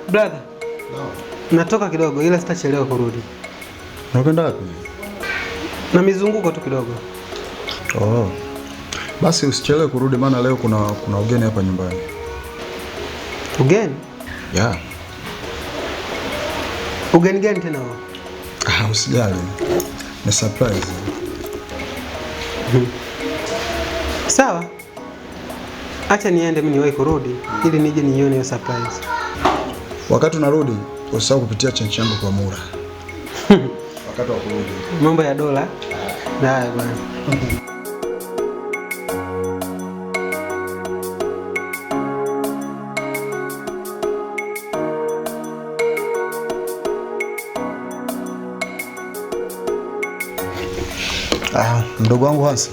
Brother. No. Natoka kidogo ila sitachelewa kurudi. Unakwenda wapi? Na mizunguko tu kidogo. Oh. Basi usichelewe kurudi maana leo kuna ugeni hapa nyumbani. Ugeni? Yeah. Ugeni gani tena wao? Usijali. Ni surprise. Sawa. Acha niende mimi niwahi kurudi ili nije nione hiyo surprise. Wakati unarudi usisahau kupitia chenchi yangu kwa Mura. Wakati wa kurudi. Mambo ya dola. Haya bwana. Mdogo wangu Hansi.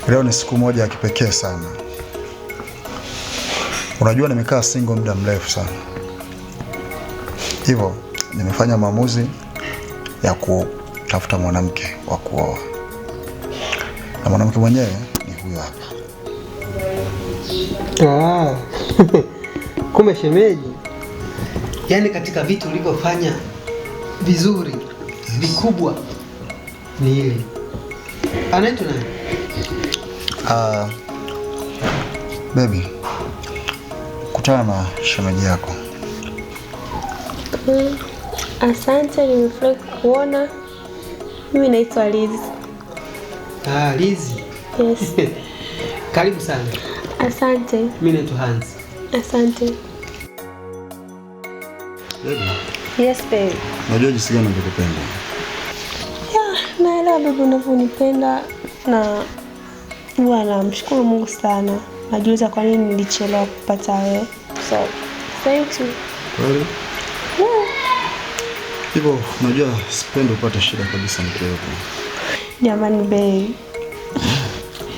Leo ni siku moja ya kipekee sana. Unajua nimekaa single muda mrefu sana. Hivyo nimefanya maamuzi ya kutafuta mwanamke wa kuoa. Na mwanamke mwenyewe ni huyo hapa. Kumbe shemeji. Yaani katika vitu ulivyofanya vizuri, vikubwa ni ile. Anaitwa nani? Baby. Kutana na shemeji yako. Asante, nimefurahi kukuona. Mimi naitwa Liz. Liz. Yes. Karibu sana. Asante. Mimi naitwa Hans. Asante. Baby. Yes, baby. Unajua jinsi gani nakupenda. Naelewa baby unavyonipenda na namshukuru Mungu sana. Najiuliza kwa nini nilichelewa kupata wewe. So, thank you. Kweli? Yeah. Hivyo unajua sipendi upate shida kabisa nikiwepo. Jamani babe.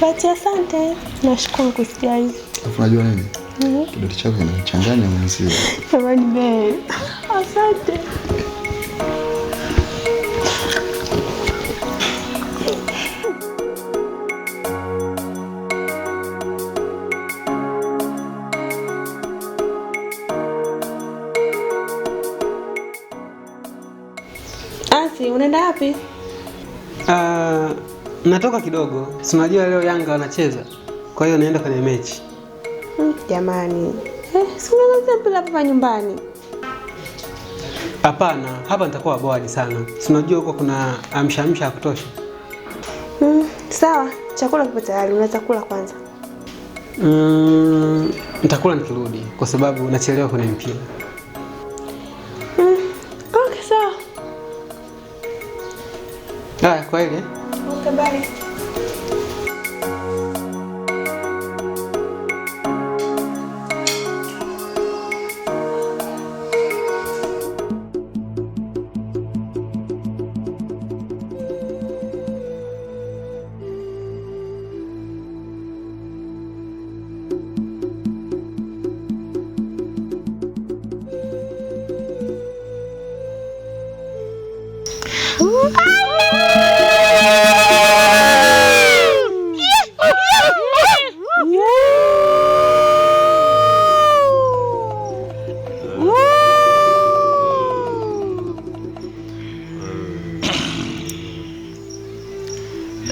Basi asante. Nashukuru kusikia hivi. Unajua nini? Kidole chako kinachanganya mwenzie. Jamani babe. Asante. Unaenda wapi? Natoka kidogo. Si unajua leo Yanga wanacheza. Kwa hiyo naenda kwenye mechi. Jamani. Si unaweza mpira hapa nyumbani? Hapana, hapa nitakuwa bored sana. Si unajua huko kuna amshamsha ya kutosha. Sawa, chakula kipo tayari. Unaweza kula kwanza. Nitakula nikirudi kwa sababu nachelewa kwenye mpira. Okay, sawa. Kwa ile. Okay, bye.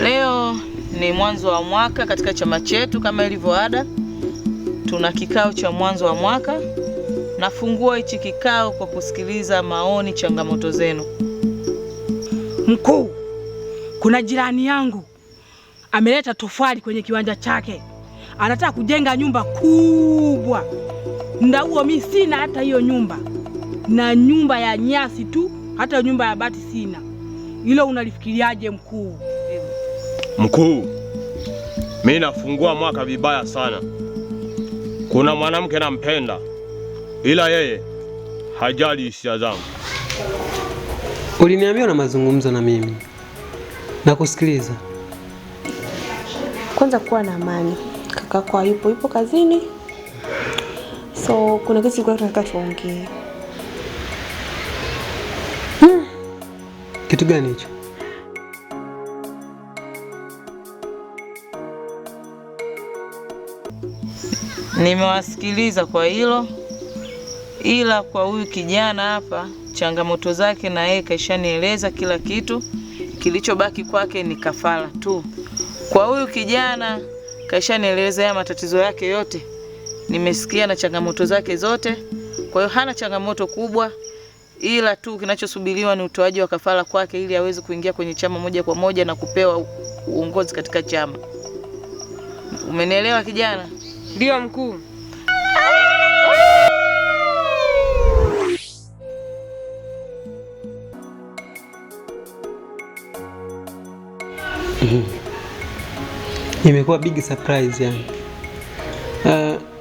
Leo ni mwanzo wa mwaka katika chama chetu kama ilivyo ada. Tuna kikao cha mwanzo wa mwaka. Nafungua hichi kikao kwa kusikiliza maoni, changamoto zenu. Mkuu, kuna jirani yangu ameleta tofali kwenye kiwanja chake. Anataka kujenga nyumba kubwa. Nda huo mimi sina hata hiyo nyumba. Na nyumba ya nyasi tu, hata nyumba ya bati sina. Hilo unalifikiriaje mkuu? Mkuu, mimi nafungua mwaka vibaya sana. Kuna mwanamke nampenda, ila yeye hajali hisia zangu. Uliniambia una mazungumzo na mimi. Na kusikiliza. Kwanza kuwa na amani. Kaka kwa yupo kazini. So kuna kitu tunataka tuongee. Kitu gani hicho? Nimewasikiliza kwa hilo, ila kwa huyu kijana hapa changamoto zake na yeye kaishanieleza kila kitu. Kilichobaki kwake ni kafara tu. Kwa huyu kijana kaishanieleza ya matatizo yake yote. Nimesikia na changamoto zake zote. Kwa hiyo hana changamoto kubwa, ila tu kinachosubiriwa ni utoaji wa kafara kwake ili aweze kuingia kwenye chama moja kwa moja na kupewa uongozi katika chama. Umenielewa kijana? Ndio mkuu. Imekuwa big surprise yani.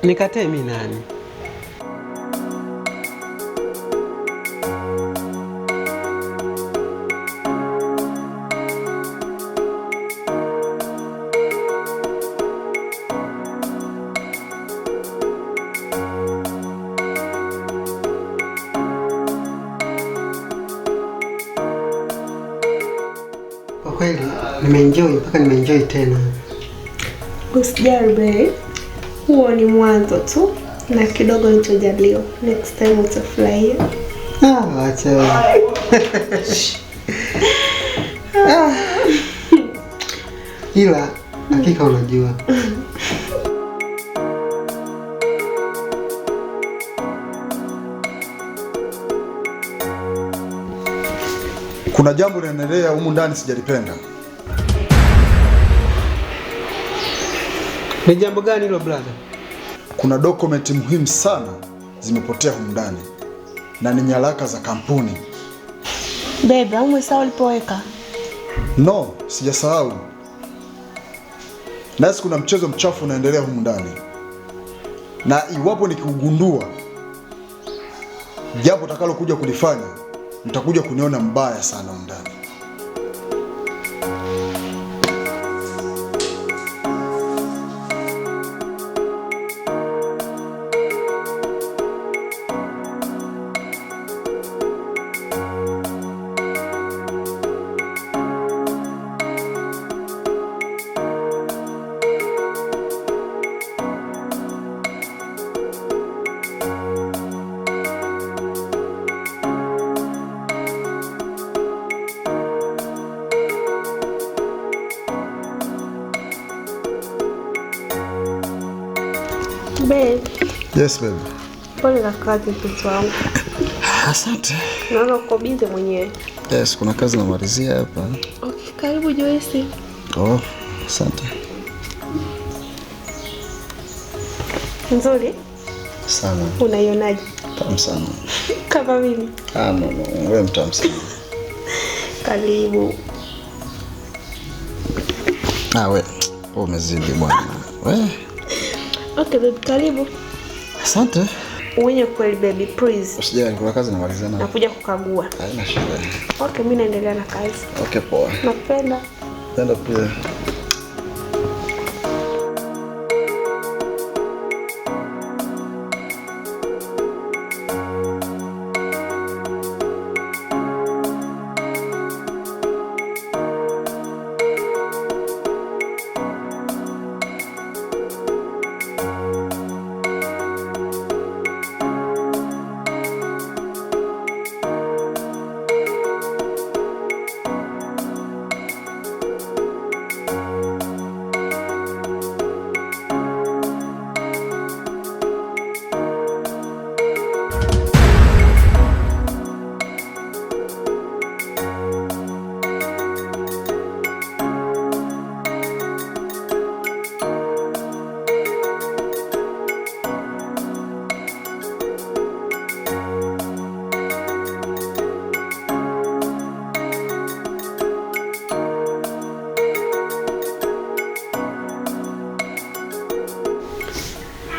Nikatae mimi nani? Kwa kweli nimeenjoy mpaka nimeenjoy tena. Usijali babe. Huo ni mwanzo tu na kidogo nitojaliwa. Next time utafurahia. Acha. Ila hakika unajua. Kuna jambo linaendelea humu ndani sijalipenda. Ni jambo gani hilo brother? Kuna dokumenti muhimu sana zimepotea humu ndani na ni nyaraka za kampuni. Babe, umesahau ulipoweka? No, sijasahau. Nasi kuna mchezo mchafu unaendelea humu ndani. Na iwapo nikiugundua jambo utakalo kuja kulifanya, mtakuja kuniona mbaya sana humu ndani. Babe. Yes baby. Pole na kazi mtoto wangu. Asante. Naona uko busy mwenyewe. Yes, kuna kazi namalizia hapa. Okay, karibu Joyce. Oh, asante. Nzuri? Sana. Unaionaje? Tamu sana. Kama mimi. No, wewe mtamu sana. Karibu. Wewe umezidi bwana. Wewe. Okay baby, karibu. Asante. Uwenye kweli baby, please. Usijali, kuna kazi namalizia na. Nakuja kukagua. Haina shida. Okay, mimi naendelea na kazi. Okay, poa. Nakupenda. Napenda pia.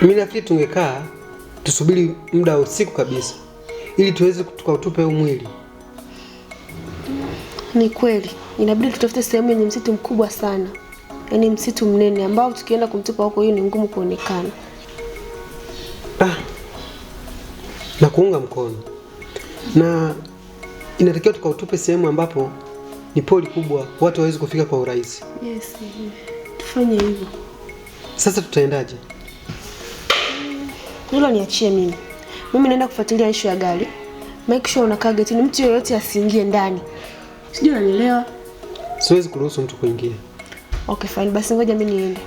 Mimi nafikiri tungekaa tusubiri muda wa usiku kabisa ili tuweze tukautupe huu mwili. Ni kweli. Inabidi tutafute sehemu yenye msitu mkubwa sana. Yaani msitu mnene ambao tukienda kumtupa huko hiyo ni ngumu kuonekana. Na kuunga mkono. Na inatakiwa tukautupe sehemu ambapo ni poli kubwa, watu hawezi kufika kwa urahisi. Yes, tufanye hivyo. Sasa tutaendaje? Hilo niachie mimi. Mimi naenda kufuatilia issue ya gari. Make sure unakaa getini, mtu yoyote asiingie ndani. Sijui unanielewa? Siwezi kuruhusu mtu kuingia. Okay fine, basi ngoja mimi niende.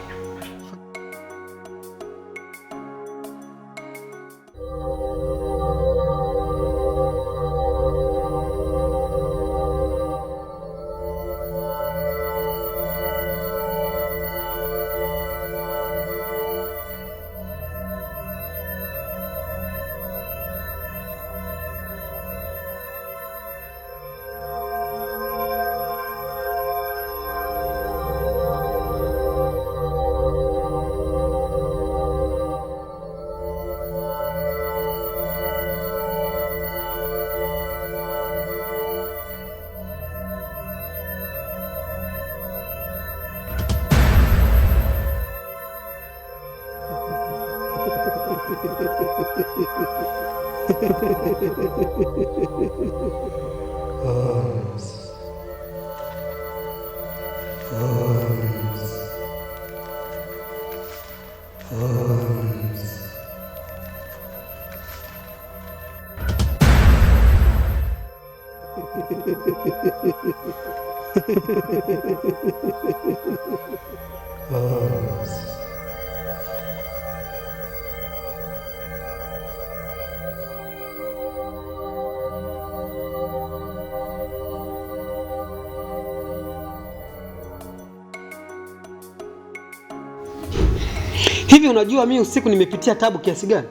Hivi unajua mimi usiku nimepitia tabu kiasi gani?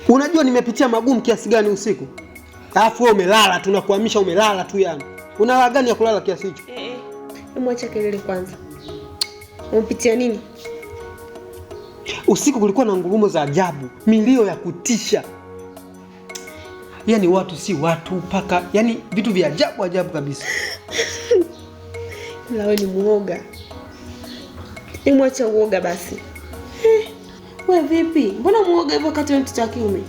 Unajua nimepitia magumu kiasi gani usiku? Alafu wewe umelala, tunakuhamisha umelala tu yani. Una raha gani ya kulala kiasi hicho? Mwacha kelele kwanza. Umepitia nini? Usiku kulikuwa na ngurumo za ajabu, milio ya kutisha. Yaani watu si watu paka, yani vitu vya ajabu ajabu kabisa. Wewe ni muoga. Mwacha uoga basi. Wewe vipi? Mbona muoga hivyo wakati wewe mtoto wa kiume?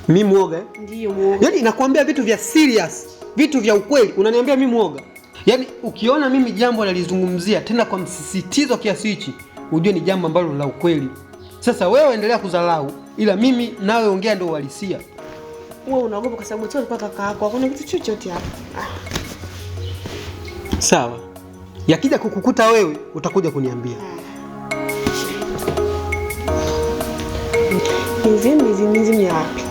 Mimi muoga? Ndiyo muoga. Yaani nakwambia vitu vya serious, vitu vya ukweli, unaniambia mimi muoga? Yaani ukiona mimi jambo nalizungumzia tena kwa msisitizo kiasi hichi, ujue ni jambo ambalo la ukweli. Sasa wewe endelea kudharau, ila mimi nawe ongea ndio uhalisia. Wewe unaogopa kwa sababu tu alikuwa kaka yako, hakuna kitu chochote hapa. Sawa. Yakija kukukuta wewe utakuja kuniambia. Mizimu ya wapi?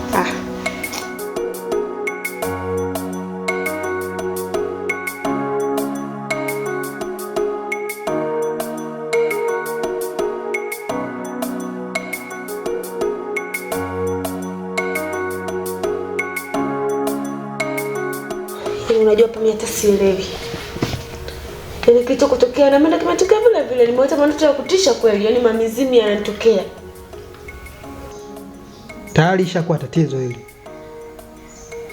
Unajua pa mimi hata sielewi. Yaani kitu kutokea na mimi kimetokea vile vile, nimeota maneno ya kutisha kweli, yaani mamizimu yanatokea. Tayari ishakuwa tatizo hili.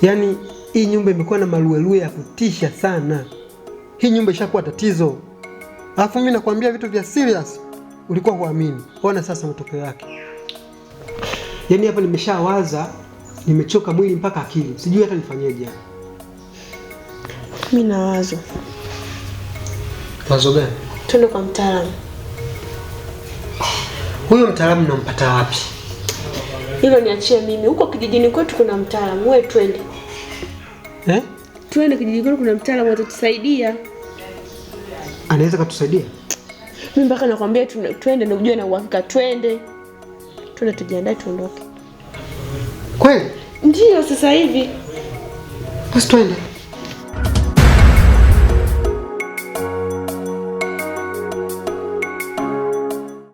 Yaani hii nyumba imekuwa na maluelue ya kutisha sana. Hii nyumba ishakuwa tatizo. Alafu mimi nakwambia vitu vya serious, ulikuwa huamini. Ona sasa matokeo yake. Yaani hapa nimeshawaza, nimechoka mwili mpaka akili. Sijui hata nifanyeje. Mimi na wazo. Wazo gani? Twende kwa mtaalamu. Huyo mtaalamu nampata wapi? Hilo niachie mimi. Huko kijijini kwetu kuna mtaalamu. Wewe twende. Twende kijijini kwetu kuna mtaalamu atatusaidia. Anaweza kutusaidia? Mimi mpaka nakwambia twende ndio ujue na uhakika twende. Twende tujiandae tuondoke. Kweli? Ndio sasa hivi. Basi twende.